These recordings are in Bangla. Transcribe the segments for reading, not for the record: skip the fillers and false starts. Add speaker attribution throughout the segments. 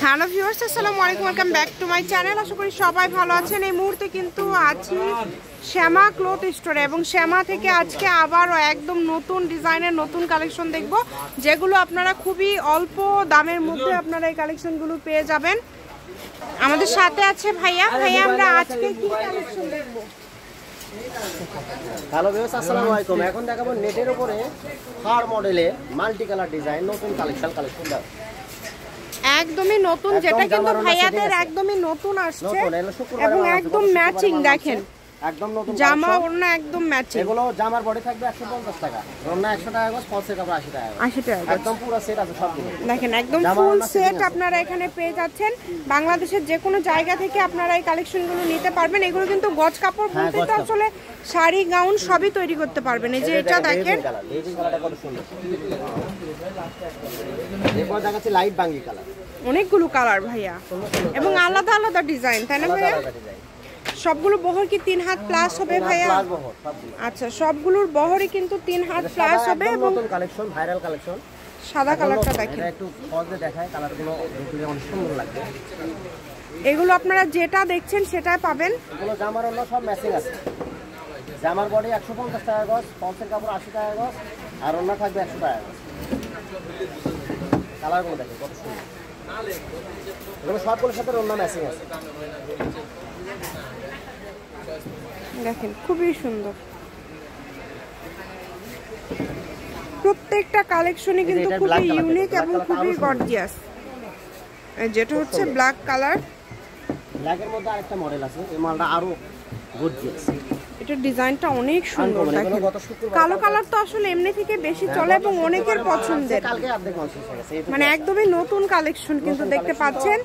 Speaker 1: হ্যালো ভিউয়ার্স, আসসালামু আলাইকুম, welcome back to my channel. আশা করি সবাই ভালো আছেন। এই মুহূর্তে কিন্তু আছি শ্যামা ক্লথ স্টোরে এবং শ্যামা থেকে আজকে আবারও একদম নতুন ডিজাইনের নতুন কালেকশন দেখব, যেগুলো আপনারা খুবই অল্প দামের মধ্যে আপনারা এই কালেকশনগুলো পেয়ে যাবেন। আমাদের সাথে আছে ভাইয়া। আমরা আজকে কি কালেকশন দেখব?
Speaker 2: হ্যালো ভিউয়ার্স, আসসালামু আলাইকুম। এখন দেখাবো নেটের উপরে হার মডেলে মাল্টি কালার ডিজাইন নতুন কালেকশন দাও।
Speaker 1: একদমই নতুন, যেটা কিন্তু ভাইয়াদের একদমই নতুন আসছে এবং একদম ম্যাচিং। দেখেন
Speaker 2: একদম নতুন
Speaker 1: জামা ওড়না একদম ম্যাচিং।
Speaker 2: এগুলো জামার বডি থাকবে 150 টাকা, ওড়না 100 টাকা গজ, ফলসের কাপড় 80 টাকা।
Speaker 1: 80 টাকা
Speaker 2: একদম পুরো সেট আছে সবগুলো।
Speaker 1: দেখেন একদম ফুল সেট আপনারা এখানে পেয়ে যাচ্ছেন। বাংলাদেশের যে কোনো জায়গা থেকে আপনারা এই কালেকশনগুলো নিতে পারবেন। এগুলো কিন্তু গজ কাপড় বলতে তো আসলে শাড়ি গাউন সবই তৈরি করতে পারবেন। এই যে এটা দেখেন,
Speaker 2: এই কালারটা কত সুন্দর। এরপর দেখাচ্ছি লাইট বাঙ্গি কালার,
Speaker 1: অনেকগুলো কালার ভাইয়া এবং আলাদা আলাদা ডিজাইন, তাই না ভাইয়া? সবগুলো বহর কি 3 হাত প্লাস হবে ভাইয়া? আচ্ছা, সবগুলোর বহরই কিন্তু 3 হাত প্লাস হবে এবং
Speaker 2: নতুন কালেকশন, ভাইরাল কালেকশন।
Speaker 1: সাদা কালারটা দেখেন,
Speaker 2: এটা একটু ফজে দেখায়, কালারগুলো দেখলে অনেক সুন্দর লাগবে।
Speaker 1: এগুলো আপনারা যেটা দেখছেন সেটাই পাবেন।
Speaker 2: এগুলো জামার অন্য সব ম্যাচিং আছে। জামার বডি 150 টাকা গজ, ফলসের কাপড় 80 টাকা গজ, আর অন্য থাকবে 100 টাকা গজ। কালারগুলো দেখেন কত সুন্দর। এগুলো সবগুলোর সাথে অন্য ম্যাচিং আছে।
Speaker 1: দেখেন খুবই সুন্দর, প্রত্যেকটা কালেকশনই কিন্তু খুবই ইউনিক এবং খুবই গর্জিয়াস। যেটা হচ্ছে ব্ল্যাক কালার,
Speaker 2: ব্ল্যাকের মধ্যে আরেকটা মডেল আছে, এই মালটা আরো গর্জিয়াস।
Speaker 1: এটা ডিজাইনটা অনেক সুন্দর। দেখেন কালো কালার তো আসলে এমনি থেকে বেশি চলে এবং অনেকের পছন্দের, মানে একদমই নতুন কালেকশন কিন্তু দেখতে পাচ্ছেন।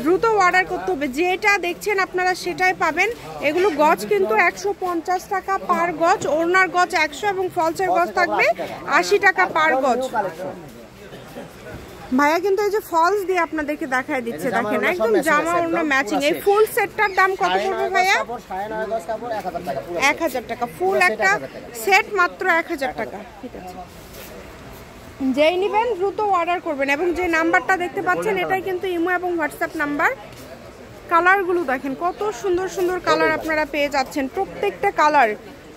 Speaker 1: দ্রুত অর্ডার করতে হবে, যেটা দেখছেন আপনারা সেটাই পাবেন। এগুলো গজ কিন্তু 150 টাকা পার গজ, ওড়নার গজ 100 এবং ফলসের গজ থাকবে 80 টাকা পার গজ। ভাইয়া কিন্তু এই যে ফলস দিয়ে আপনাদেরকে দেখায় দিচ্ছে, দেখেন একদম জামা ওড়না ম্যাচিং। এই ফুল সেটটার দাম কত পড়বে ভাইয়া? 1000 টাকা। ফুল একটা সেট মাত্র 1000 টাকা। ঠিক আছে, যেই নেবেন দ্রুত অর্ডার করবেন এবং যে নাম্বারটা দেখতে পাচ্ছেন এটাই কিন্তু ইমো এবং হোয়াটসঅ্যাপ নাম্বার। কালারগুলো দেখেন কত সুন্দর সুন্দর কালার আপনারা পেয়ে যাচ্ছেন।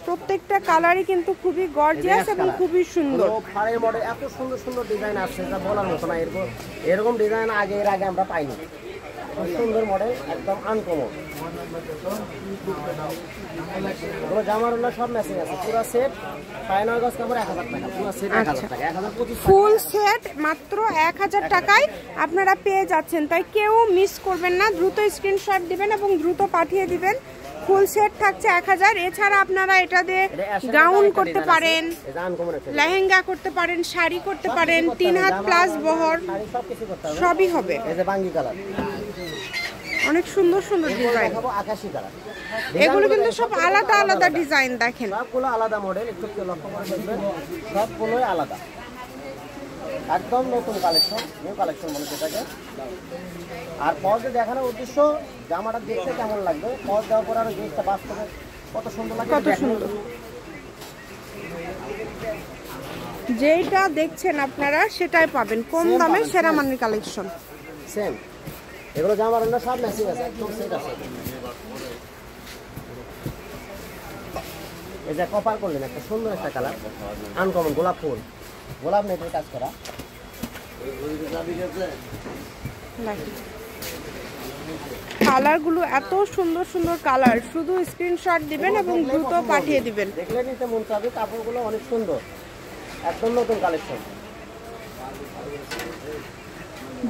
Speaker 1: প্রত্যেকটা কালারই কিন্তু খুবই গর্জিয়াস এবং খুবই সুন্দর।
Speaker 2: ফাড়ের মডেল এত সুন্দর সুন্দর ডিজাইন আছে, এটা বলার মতো না। এরকম ডিজাইন এর আগে আমরা পাইনি। সুন্দর মডেল, একদম আনকমন। এগুলো জামার ওড়না সব ম্যাচিং আছে, পুরো সেট 5 গজ কাপড় 1000 টাকা, পুরো সেট 1000 টাকা, 1025
Speaker 1: ফুল সেট মাত্র 1000 টাকায় আপনারা পেয়ে যাচ্ছেন। তাই কেউ মিস করবেন না, দ্রুত স্ক্রিনশট দিবেন এবং দ্রুত পাঠিয়ে দিবেন। ফুল সেট থাকছে 1000। এছাড়া আপনারা এটা দিয়ে গাউন করতে পারেন, লেহেঙ্গা করতে পারেন, শাড়ি করতে পারেন, 3 হাত প্লাস বহর সবই হবে।
Speaker 2: এই যে বাঙ্গি কালার,
Speaker 1: অনেক সুন্দর সুন্দর ডিজাইন।
Speaker 2: আকাশী কালার,
Speaker 1: এগুলো কিন্তু সব আলাদা আলাদা ডিজাইন। দেখেন
Speaker 2: সবগুলো আলাদা মডেল, একটু লক্ষ্য করে দেখবেন, সবগুলোই আলাদা। একদম নতুন কালেকশন, নিউ কালেকশন বলে যেটাকে। আর পজে দেখানোর উদ্দেশ্য জামাটা দেখতে কেমন লাগবে, পজ দেওয়ার পর আরো জিনিসটা বাস্তবে কত সুন্দর লাগে,
Speaker 1: কত সুন্দর। যেটা দেখছেন আপনারা সেটাই পাবেন কম দামে, সেরা মানের কালেকশন।
Speaker 2: সেম এগুলো জামার অন্য সব ম্যাচিং আছে, একদম সেট আছে। এই যে কপার করলেন একটা সুন্দর একটা কালার, আনকমন গোলাপ ফুল, গোলাপ নেটের কাজ করা।
Speaker 1: কালারগুলো এত সুন্দর সুন্দর কালার, শুধু স্ক্রিনশট দিবেন এবং দ্রুত পাঠিয়ে দিবেন।
Speaker 2: দেখলে নিতে মন চাবে, কাপড়গুলো অনেক সুন্দর, একদম নতুন কালেকশন।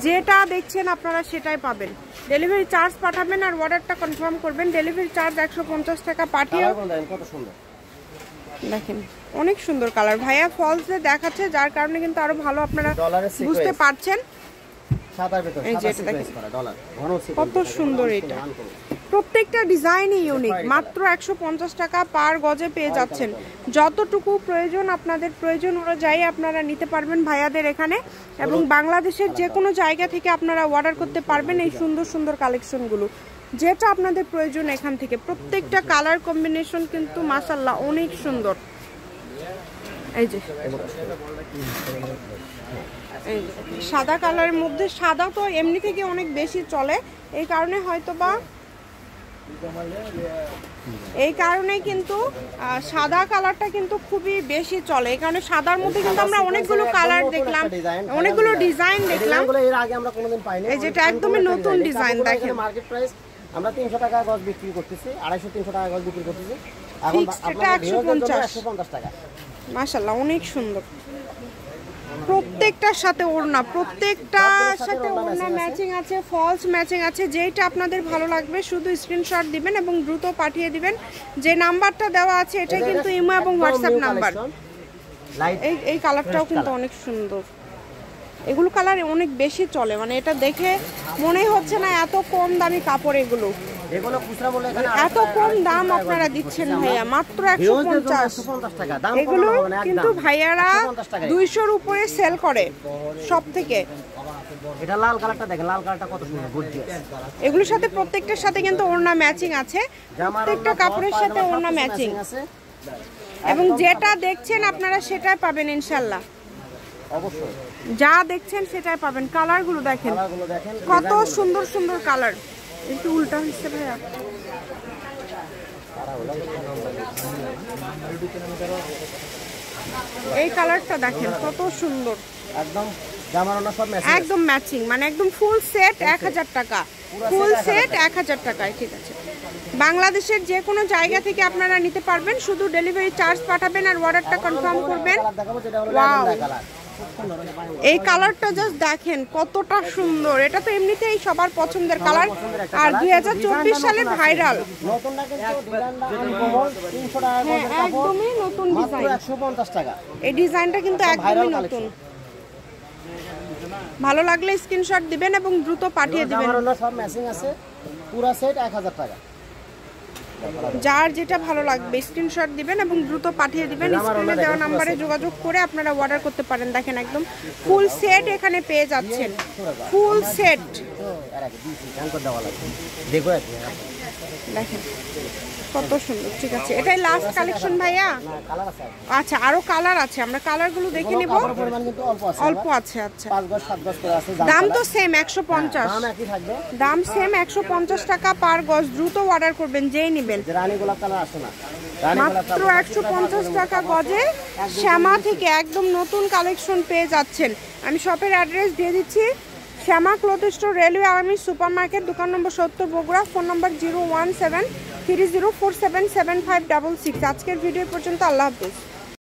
Speaker 1: যেটা দেখছেন আপনারা সেটাই পাবেন। ডেলিভারি চার্জ পাঠাবেন আর অর্ডারটা কনফার্ম করবেন। ডেলিভারি চার্জ 150 টাকা পাঠিয়ে।
Speaker 2: কত সুন্দর
Speaker 1: দেখেন, অনেক সুন্দর কালার। ভাইয়া ফলস দিয়ে দেখাচ্ছে, যার কারণে কিন্তু আরো ভালো আপনারা বুঝতে পারছেন। কত সুন্দর, এটা প্রত্যেকটা ডিজাইনই ইউনিক। মাত্র 150 টাকা পার গজে পেয়ে যাচ্ছেন। যতটুকু প্রয়োজন আপনাদের প্রয়োজন অনুযায়ী আপনারা নিতে পারবেন ভাইয়াদের এখানে, এবং বাংলাদেশের যে কোনো জায়গা থেকে আপনারা অর্ডার করতে পারবেন এই সুন্দর সুন্দর কালেকশনগুলো। যেটা আপনাদের প্রয়োজন এখান থেকে। প্রত্যেকটা কালার কম্বিনেশন কিন্তু মাশাআল্লাহ অনেক সুন্দর। এই যে সাদা কালারের মধ্যে, সাদা তো এমনি থেকে অনেক বেশি চলে, এই কারণে হয়তোবা এই কারণে কিন্তু সাদা কালারটা কিন্তু খুবই বেশি চলে, এই কারণে সাদার মধ্যে কিন্তু আমরা অনেকগুলো কালার দেখলাম, অনেকগুলো ডিজাইন দেখলাম।
Speaker 2: এর আগে আমরা কোনোদিন পাইনি,
Speaker 1: এই যেটা একদমই নতুন ডিজাইন দেখেন।
Speaker 2: মার্কেট প্রাইস আমরা 300 টাকা গজ বিক্রি করতেছি, 250-300 টাকা গজ বিক্রি করতেছি, এখন
Speaker 1: এটা 150
Speaker 2: টাকা।
Speaker 1: মাশাআল্লাহ অনেক সুন্দর, প্রত্যেকটার সাথে ওড়না, প্রত্যেকটার সাথে ওড়না ম্যাচিং আছে, ফলস ম্যাচিং আছে। যেটা আপনাদের ভালো লাগবে শুধু স্ক্রিনশট দিবেন এবং দ্রুত পাঠিয়ে দিবেন। যে নাম্বারটা দেওয়া আছে এটা কিন্তু ইমো এবং হোয়াটসঅ্যাপ নাম্বার। এই কালারটাও কিন্তু অনেক সুন্দর, এগুলো কালার অনেক বেশি চলে, মানে এটা দেখে মনে হচ্ছে না এত কম দামি কাপড় এগুলো।
Speaker 2: এগুলো খুচরা বলে এখানে
Speaker 1: এত কম দাম আপনারা দিচ্ছেন ভাইয়া, মাত্র 150
Speaker 2: টাকা।
Speaker 1: এগুলো কিন্তু ভাইয়ারা 200-র উপরে সেল করে সব থেকে।
Speaker 2: এটা লাল কালারটা দেখেন, লাল কালারটা কত সুন্দর গর্জিয়াস।
Speaker 1: এগুলোর সাথে প্রত্যেকটার সাথে কিন্তু ওড়না ম্যাচিং আছে, প্রত্যেকটা কাপড়ের সাথে ওড়না ম্যাচিং আছে, এবং যেটা দেখছেন আপনারা সেটাই পাবেন ইনশাআল্লাহ।
Speaker 2: অবশ্যই
Speaker 1: যা দেখছেন সেটাই পাবেন। কালারগুলো দেখেন কত সুন্দর সুন্দর কালার। একটু উল্টা হচ্ছে ভাইয়া, এই কালারটা দেখেন কত সুন্দর,
Speaker 2: একদম জামারনা সব ম্যাচিং,
Speaker 1: একদম ম্যাচিং, মানে একদম ফুল সেট 1000 টাকা, ফুল সেট 1000 টাকায়। ঠিক আছে, বাংলাদেশের যে কোনো জায়গা থেকে আপনারা নিতে পারবেন, শুধু ডেলিভারি চার্জ পাঠাবেন আর অর্ডারটা কনফার্ম করবেন। ওয়াও, এই কালারটা জাস্ট দেখেন কতটা সুন্দর, এটা তো এমনিতেই সবার পছন্দের কালার, আর 2024 সালে ভাইরাল। একদমই নতুন ডিজাইন,
Speaker 2: 150 টাকা।
Speaker 1: এই ডিজাইনটা কিন্তু একদমই নতুন। ভালো লাগলে স্ক্রিনশট দিবেন এবং দ্রুত পাঠিয়ে দিবেন।
Speaker 2: সব ম্যাচিং আছে, পুরো সেট 1000 টাকা।
Speaker 1: যার যেটা ভালো লাগবে স্ক্রিনশট দিবেন এবং দ্রুত পাঠিয়ে দিবেন। স্ক্রিনে দেওয়া নম্বরে যোগাযোগ করে আপনারা অর্ডার করতে পারেন। দেখেন একদম ফুল সেট এখানে পেয়ে যাচ্ছেন, ফুল সেট। দেখেন কত সুন্দর। ঠিক আছে, এটাই লাস্ট কালেকশন ভাইয়া? আচ্ছা, আরো কালার আছে, আমরা কালারগুলো দেখে নিব। অল্প আছে, আচ্ছা। দাম তো সেম 150, দাম সেম 150 টাকা পার গজ। দ্রুত অর্ডার করবেন যেই নেবেন। মাত্র 150 টাকা গজে শ্যামা থেকে একদম নতুন কালেকশন পেয়ে যাচ্ছেন। আমি শপের অ্যাড্রেস দিয়ে দিচ্ছি, Shyama cloth store, railway army super market, দোকান নম্বর 70 বগুড়া, ফোন নম্বর 01730477566। আজকের ভিডিও পর্যন্ত, আল্লাহ হাফেজ।